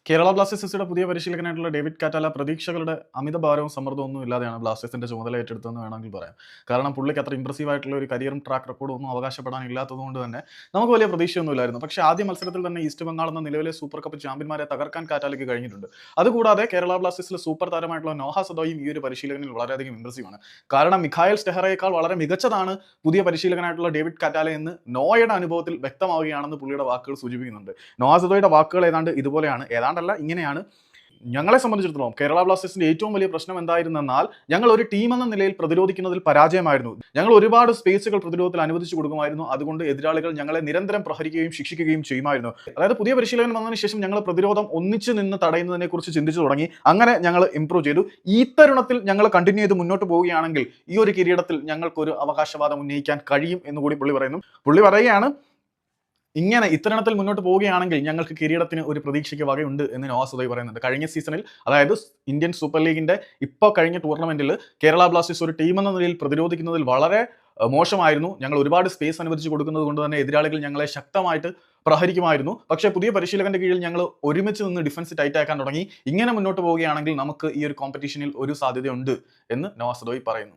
കേരള ബ്ലാസ്റ്റേഴ്സിന്റെ പുതിയ പരിശീലകനായിട്ടുള്ള David Catala പ്രതീക്ഷകളുടെ അമിത ഭാരവും സമ്മർദ്ദവും ഒന്നും ഇല്ലാതെയാണ് ബ്ലാസ്റ്റേഴ്സിന്റെ ചുമതല ഏറ്റെടുത്തതെന്ന് വേണമെങ്കിൽ പറയാം. കാരണം പുള്ളിക്ക് അത്ര ഇംപ്രസീവ് ആയിട്ടുള്ള ഒരു കരിയറും ട്രാക്ക് റെക്കോർഡും ഒന്നും അവകാശപ്പെടാൻ ഇല്ലാത്തതുകൊണ്ട് തന്നെ നമുക്ക് വലിയ പ്രതീക്ഷയൊന്നുമില്ലായിരുന്നു. പക്ഷേ ആദ്യ മത്സരത്തിൽ തന്നെ ഈസ്റ്റ് ബംഗാൾ എന്ന നിലവിലെ സൂപ്പർ കപ്പ് ചാമ്പ്യന്മാരെ തകർക്കാൻ കാറ്റാലയ്ക്ക് കഴിഞ്ഞിട്ടുണ്ട്. അതുകൂടാതെ കേരള ബ്ലാസ്റ്റേഴ്സിലെ സൂപ്പർ താരമായിട്ടുള്ള നോഹ സദോയും ഈ ഒരു പരിശീലകനിൽ വളരെയധികം ഇംപ്രസീവാണ്. കാരണം മിഖായൽ സ്റ്റെഹറയേക്കാൾ വളരെ മികച്ചതാണ് പുതിയ പരിശീലകനായിട്ടുള്ള ഡേവിഡ് കാറ്റാല എന്ന് നോയുടെ അനുഭവത്തിൽ വ്യക്തമാവുകയാണെന്ന് പുള്ളിയുടെ വാക്കുകൾ സൂചിപ്പിക്കുന്നുണ്ട്. നോഹ സദോയുടെ വാക്കുകൾ ഏതാണ്ട് ഇതുപോലെയാണ്, ഏതാണ്ടല്ല ഇങ്ങനെയാണ്: ഞങ്ങളെ സംബന്ധിച്ചിടത്തോളം കേരള ബ്ലാസ്റ്റേഴ്സിന്റെ ഏറ്റവും വലിയ പ്രശ്നം എന്തായിരുന്നെന്നാൽ ഞങ്ങൾ ഒരു ടീം എന്ന നിലയിൽ പ്രതിരോധിക്കുന്നതിൽ പരാജയമായിരുന്നു. ഞങ്ങൾ ഒരുപാട് സ്പേസുകൾ പ്രതിരോധത്തിൽ അനുവദിച്ചു കൊടുക്കുമായിരുന്നു. അതുകൊണ്ട് എതിരാളികൾ ഞങ്ങളെ നിരന്തരം പ്രഹരിക്കുകയും ശിക്ഷിക്കുകയും ചെയ്യുമായിരുന്നു. അതായത് പുതിയ പരിശീലകൻ വന്നതിന് ശേഷം ഞങ്ങൾ പ്രതിരോധം ഒന്നിച്ചു നിന്ന് തടയുന്നതിനെ കുറിച്ച് ചിന്തിച്ചു തുടങ്ങി. അങ്ങനെ ഞങ്ങൾ ഇംപ്രൂവ് ചെയ്തു. ഈ തരുണത്തിൽ ഞങ്ങൾ കണ്ടിന്യൂ ചെയ്ത് മുന്നോട്ട് പോവുകയാണെങ്കിൽ ഈ ഒരു കിരീടത്തിൽ ഞങ്ങൾക്കൊരു അവകാശവാദം ഉന്നയിക്കാൻ കഴിയും എന്നുകൂടി പുള്ളി പറയുന്നു. പുള്ളി പറയുകയാണ്, ഇങ്ങനെ ഇത്തരണത്തിൽ മുന്നോട്ട് പോവുകയാണെങ്കിൽ ഞങ്ങൾക്ക് കിരീടത്തിന് ഒരു പ്രതീക്ഷയ്ക്ക് വകയുണ്ട് എന്ന് നോഹ സദോയ് പറയുന്നുണ്ട്. കഴിഞ്ഞ സീസണിൽ, അതായത് ഇന്ത്യൻ സൂപ്പർ ലീഗിന്റെ ഇപ്പോൾ കഴിഞ്ഞ ടൂർണമെന്റിൽ കേരള ബ്ലാസ്റ്റേഴ്സ് ഒരു ടീം എന്ന നിലയിൽ പ്രതിരോധിക്കുന്നതിൽ വളരെ മോശമായിരുന്നു. ഞങ്ങൾ ഒരുപാട് സ്പേസ് അനുവദിച്ച് കൊടുക്കുന്നത് കൊണ്ട് തന്നെ എതിരാളികൾ ഞങ്ങളെ ശക്തമായിട്ട് പ്രഹരിക്കുമായിരുന്നു. പക്ഷേ പുതിയ പരിശീലകന്റെ കീഴിൽ ഞങ്ങൾ ഒരുമിച്ച് നിന്ന് ഡിഫൻസ് ടൈറ്റ് ആക്കാൻ തുടങ്ങി. ഇങ്ങനെ മുന്നോട്ട് പോവുകയാണെങ്കിൽ നമുക്ക് ഈ ഒരു കോമ്പറ്റീഷനിൽ ഒരു സാധ്യതയുണ്ട് എന്ന് നോഹ സദോയ് പറയുന്നു.